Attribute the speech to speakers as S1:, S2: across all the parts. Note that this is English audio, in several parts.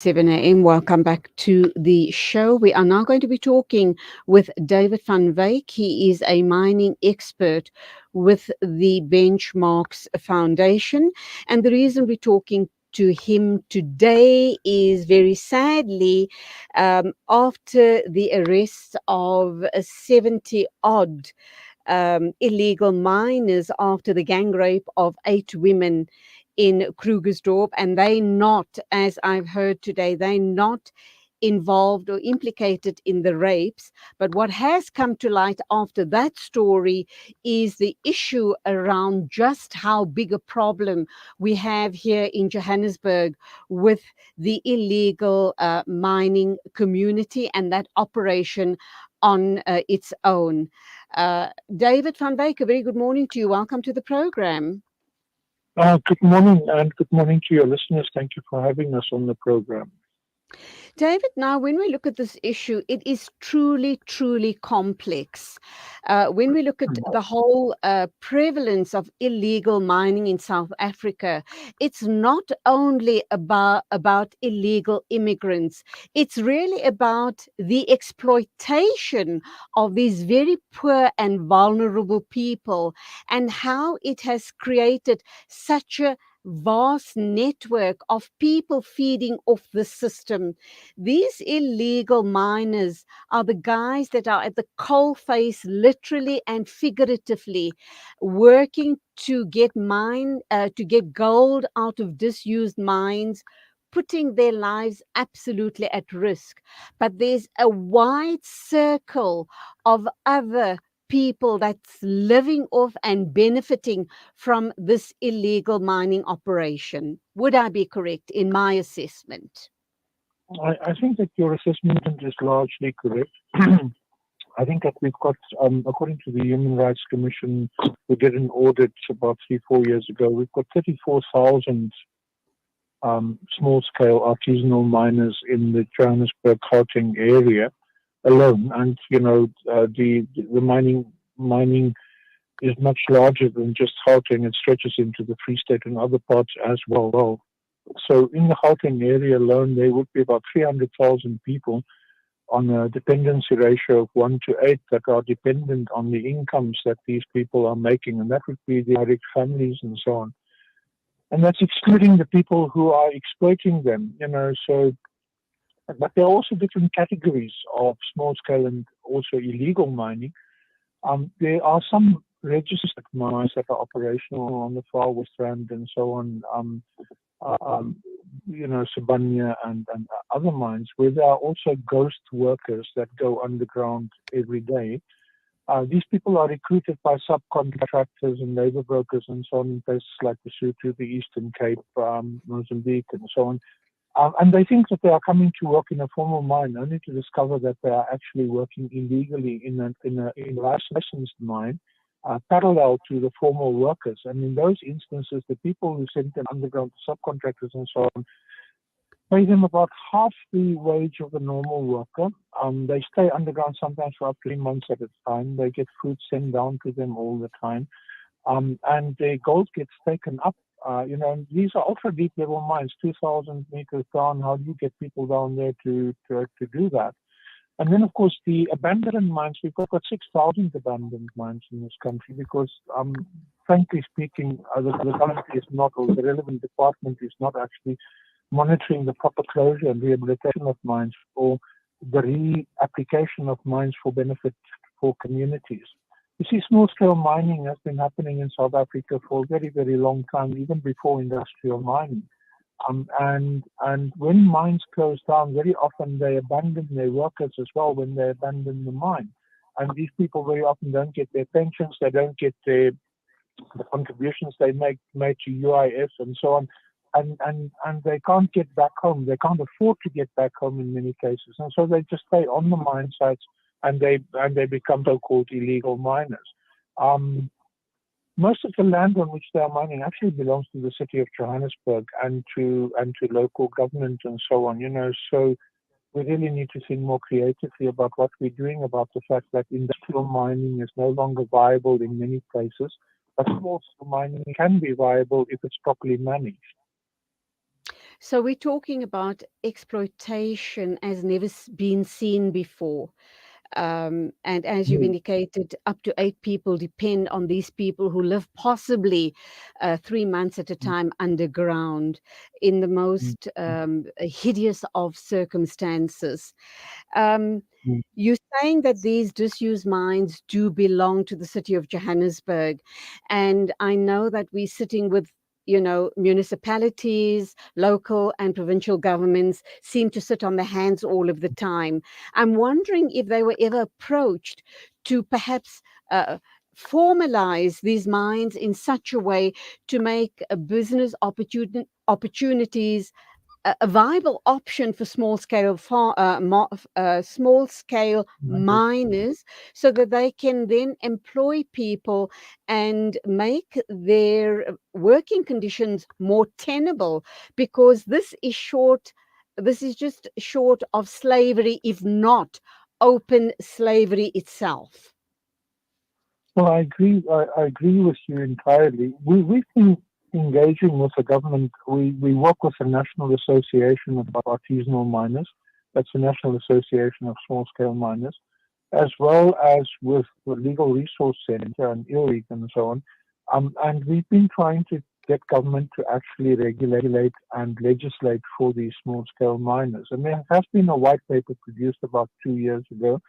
S1: 7 a.m. Welcome back to the show. We are now going to be talking with David van Wyk. He is a mining expert with the Benchmarks Foundation. And the reason we're talking to him today is very sadly, after the arrest of 70 odd illegal miners after the gang rape of 8 women in Krugersdorp, and they not, as I've heard today, they not involved or implicated in the rapes. But what has come to light after that story is the issue around just how big a problem we have here in Johannesburg with the illegal mining community and that operation on its own. David van Wyk, a very good morning to you. Welcome to the program.
S2: Good morning, and good morning to your listeners. Thank you for having us on the program.
S1: David, now when we look at this issue, it is truly, truly complex. When we look at the whole prevalence of illegal mining in South Africa, it's not only about illegal immigrants, it's really about the exploitation of these very poor and vulnerable people and how it has created such a vast network of people feeding off the system. These illegal miners are the guys that are at the coalface, literally and figuratively, working to get gold out of disused mines, putting their lives absolutely at risk. But there's a wide circle of other people that's living off and benefiting from this illegal mining operation. Would I be correct in my assessment?
S2: I think that your assessment is largely correct. I think that we've got, according to the Human Rights Commission, we did an audit about 3-4 years ago. We've got 34,000 small-scale artisanal miners in the Johannesburg Gauteng area alone, and the mining is much larger than just Gauteng. It stretches into the Free State and other parts as well. So in the Gauteng area alone, there would be about 300,000 people on a dependency ratio of 1 to 8 that are dependent on the incomes that these people are making, and that would be the direct families and so on. And that's excluding the people who are exploiting them, but there are also different categories of small-scale and also illegal mining. There are some registered mines that are operational on the Far West Rand and so on, Sibanya and other mines, where there are also ghost workers that go underground every day. These people are recruited by subcontractors and labor brokers and so on in places like Lesotho, the Eastern Cape, Mozambique, and so on. And they think that they are coming to work in a formal mine, only to discover that they are actually working illegally in a licensed mine, parallel to the formal workers. And in those instances, the people who send them underground to subcontractors and so on pay them about half the wage of a normal worker. They stay underground sometimes for up to 3 months at a time. They get food sent down to them all the time. And their gold gets taken up. These are ultra deep level mines, 2,000 meters down. How do you get people down there to do that? And then, of course, the abandoned mines, we've got 6,000 abandoned mines in this country because, frankly speaking, the government is not, or the relevant department is not actually monitoring the proper closure and rehabilitation of mines or the reapplication of mines for benefit for communities. You see, small-scale mining has been happening in South Africa for a very, very long time, even before industrial mining. And when mines close down, very often they abandon their workers as well when they abandon the mine. And these people very often don't get their pensions, they don't get the contributions they made to UIF and so on. And they can't get back home. They can't afford to get back home in many cases. And so they just stay on the mine sites and they become so-called illegal miners. Most of the land on which they are mining actually belongs to the city of Johannesburg and to local government and so on. So we really need to think more creatively about what we're doing about the fact that industrial mining is no longer viable in many places, but small-scale mining can be viable if it's properly managed.
S1: So we're talking about exploitation as never been seen before. And as you've
S2: Mm,
S1: indicated, up to 8 people depend on these people who live possibly 3 months at a
S2: mm,
S1: time underground in the
S2: mm,
S1: most hideous of circumstances. Um,
S2: mm,
S1: you're saying that these disused mines do belong to the city of Johannesburg. And I know that we're sitting with, municipalities, local and provincial governments seem to sit on their hands all of the time. I'm wondering if they were ever approached to perhaps formalize these mines in such a way to make business opportunities a viable option for small scale
S2: mm.
S1: miners, so that they can then employ people and make their working conditions more tenable, because this is just short of slavery, if not open slavery itself.
S2: Well, I agree with you entirely. We've been engaging with the government. We work with the National Association of Artisanal Miners. That's the National Association of Small Scale Miners, as well as with the Legal Resource Center and ILRIC and so on. And we've been trying to get government to actually regulate and legislate for these small scale miners. And there has been a white paper produced about 2 years ago.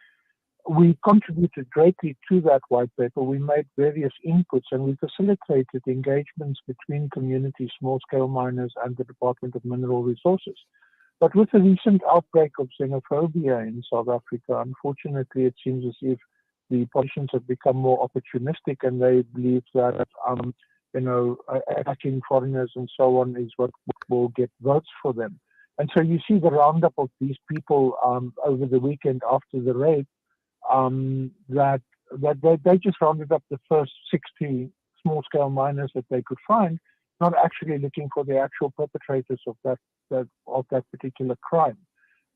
S2: We contributed greatly to that white paper. We made various inputs and we facilitated engagements between community small scale miners and the Department of Mineral Resources. But with the recent outbreak of xenophobia in South Africa, unfortunately, it seems as if the politicians have become more opportunistic and they believe that, attacking foreigners and so on is what will get votes for them. And so you see the roundup of these people over the weekend after the raid, that they just rounded up the first 60 small scale miners that they could find, not actually looking for the actual perpetrators of that particular crime.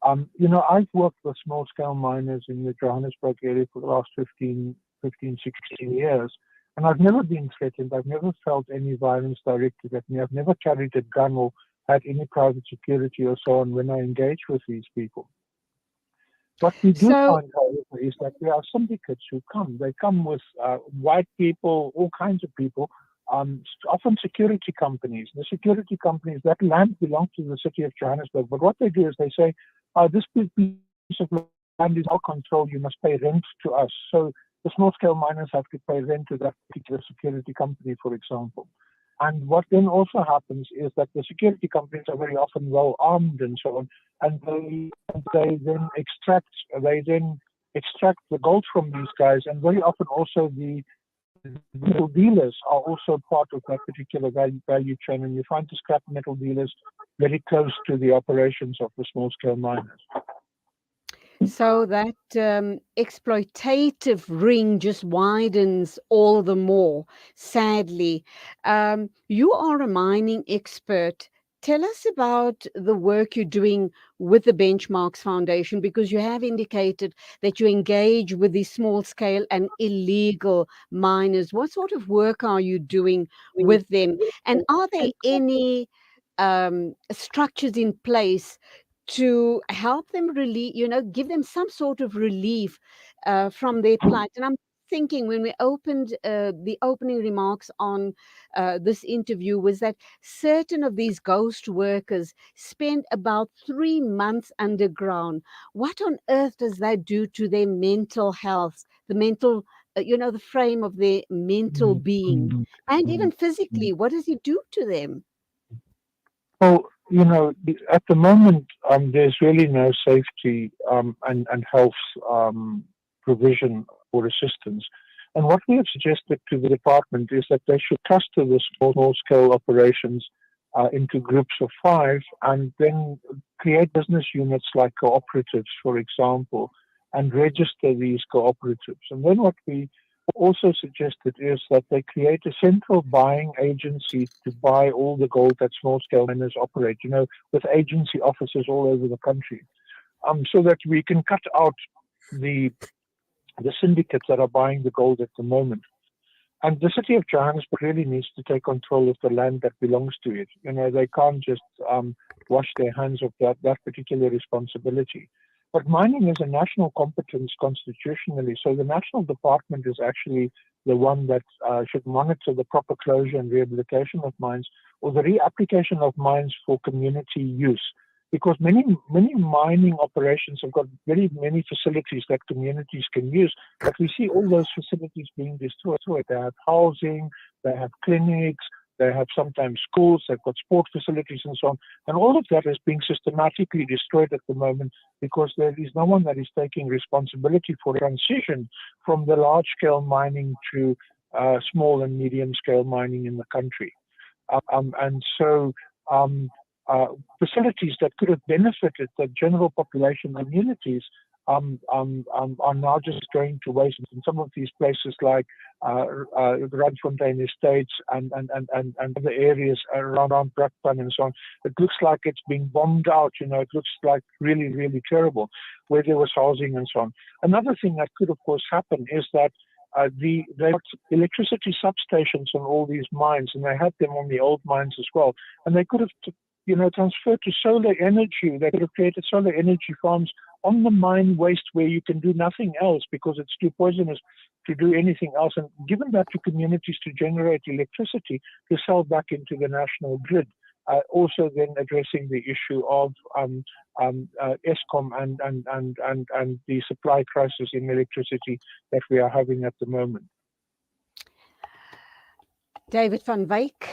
S2: I've worked with small scale miners in the Johannesburg area for the last 16 years, and I've never been threatened. I've never felt any violence directed at me. I've never carried a gun or had any private security or so on when I engage with these people. What we do
S1: So
S2: find, however, is that there are syndicates who come. They come with white people, all kinds of people, often security companies. The security companies, that land belongs to the city of Johannesburg. But what they do is they say, this piece of land is our control. You must pay rent to us. So the small-scale miners have to pay rent to that particular security company, for example. And what then also happens is that the security companies are very often well armed and so on, and they then extract the gold from these guys, and very often also the metal dealers are also part of that particular value chain, and you find the scrap metal dealers very close to the operations of the small scale miners.
S1: So that exploitative ring just widens all the more, sadly. You are a mining expert. Tell us about the work you're doing with the Benchmarks Foundation, because you have indicated that you engage with these small scale and illegal miners. What sort of work are you doing with them? And are there any structures in place to help them give them some sort of relief from their plight? And I'm thinking, when we opened the opening remarks on this interview, was that certain of these ghost workers spend about 3 months underground. What on earth does that do to their mental health, the mental, the frame of their mental
S2: Mm,
S1: being,
S2: mm,
S1: and
S2: mm,
S1: even
S2: mm.
S1: physically? What does it do to them?
S2: Well, at the moment, there's really no safety and health provision or assistance. And what we have suggested to the department is that they should cluster the small-scale operations into groups of 5 and then create business units like cooperatives, for example, and register these cooperatives. And then what we also suggested is that they create a central buying agency to buy all the gold that small-scale miners operate, with agency offices all over the country, so that we can cut out the syndicates that are buying the gold at the moment. And the city of Johannesburg really needs to take control of the land that belongs to it. They can't just wash their hands of that particular responsibility. But mining is a national competence constitutionally, so the national department is actually the one that should monitor the proper closure and rehabilitation of mines, or the reapplication of mines for community use. Because many mining operations have got very many facilities that communities can use, but we see all those facilities being destroyed. They have housing, they have clinics, they have sometimes schools, they've got sport facilities and so on. And all of that is being systematically destroyed at the moment because there is no one that is taking responsibility for transition from the large-scale mining to small and medium-scale mining in the country. And so facilities that could have benefited the general population communities are now just going to waste. In some of these places like Randfontein Estates and other areas around Brakpan and so on, it looks like it's being bombed out. It looks like really, really terrible, where there was housing and so on. Another thing that could, of course, happen is that they got electricity substations on all these mines, and they had them on the old mines as well. And they could have transferred to solar energy. They could have created solar energy farms on the mine waste where you can do nothing else because it's too poisonous to do anything else, and given that to communities to generate electricity to sell back into the national grid. Also then addressing the issue of Eskom and the supply crisis in electricity that we are having at the moment.
S1: David van Wyk,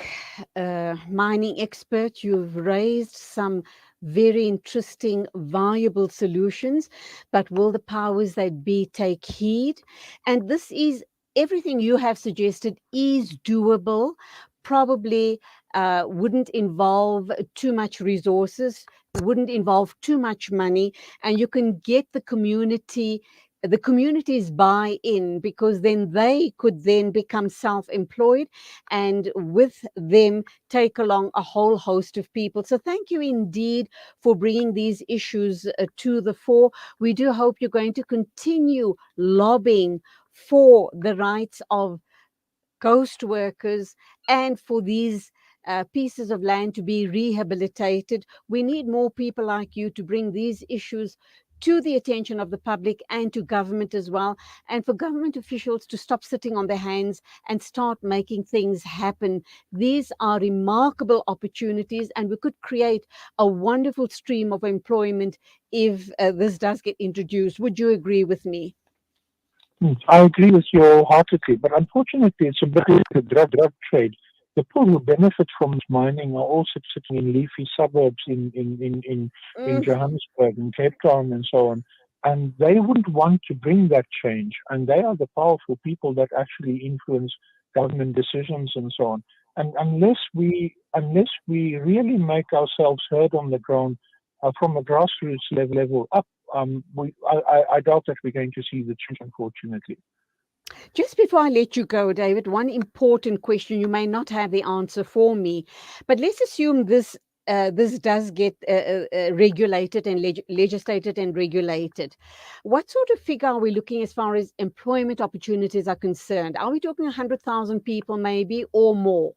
S1: mining expert, you've raised some very interesting, viable solutions, but will the powers that be take heed? And this is, everything you have suggested is doable, probably wouldn't involve too much resources, wouldn't involve too much money, and you can get the community's buy-in, because then they could then become self-employed and with them take along a whole host of people. So thank you indeed for bringing these issues to the fore. We do hope you're going to continue lobbying for the rights of ghost workers and for these pieces of land to be rehabilitated. We need more people like you to bring these issues to the attention of the public and to government as well, and for government officials to stop sitting on their hands and start making things happen. These are remarkable opportunities, and we could create a wonderful stream of employment if this does get introduced. Would you agree with me?
S2: I agree with you wholeheartedly, but unfortunately it's a bit like the drug trade. The people who benefit from mining are also sitting in leafy suburbs in Johannesburg and Cape Town and so on. And they wouldn't want to bring that change. And they are the powerful people that actually influence government decisions and so on. And unless we really make ourselves heard on the ground from a grassroots level up, I doubt that we're going to see the change, unfortunately.
S1: Just before I let you go, David, one important question. You may not have the answer for me, but let's assume this does get regulated and legislated and regulated. What sort of figure are we looking as far as employment opportunities are concerned? Are we talking 100,000 people maybe, or more?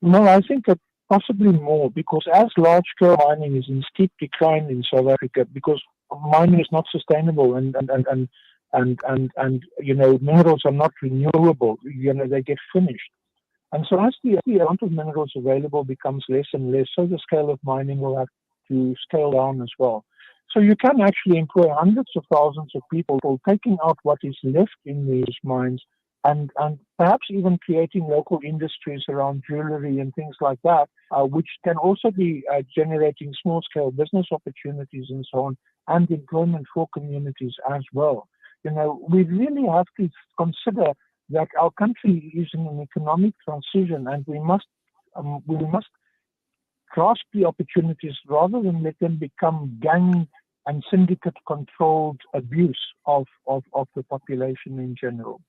S2: No, I think that possibly more, because as large-scale mining is in steep decline in South Africa, because mining is not sustainable and minerals are not renewable. They get finished. And so as the amount of minerals available becomes less and less, so the scale of mining will have to scale down as well. So you can actually employ hundreds of thousands of people taking out what is left in these mines and perhaps even creating local industries around jewelry and things like that, which can also be generating small-scale business opportunities and so on, and employment for communities as well. We really have to consider that our country is in an economic transition, and we must grasp the opportunities rather than let them become gang and syndicate-controlled abuse of the population in general.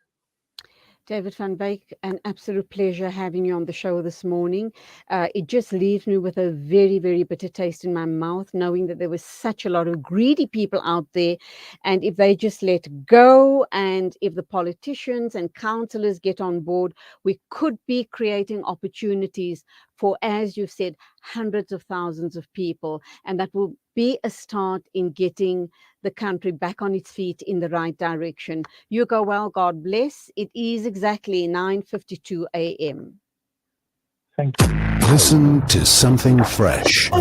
S1: David van Wyk, an absolute pleasure having you on the show this morning. It just leaves me with a very, very bitter taste in my mouth, knowing that there was such a lot of greedy people out there. And if they just let go, and if the politicians and councillors get on board, we could be creating opportunities for, as you've said, hundreds of thousands of people. And that will be a start in getting the country back on its feet in the right direction. You go well, God bless. It is exactly 9:52 a.m.
S2: Thank you.
S3: Listen to something fresh.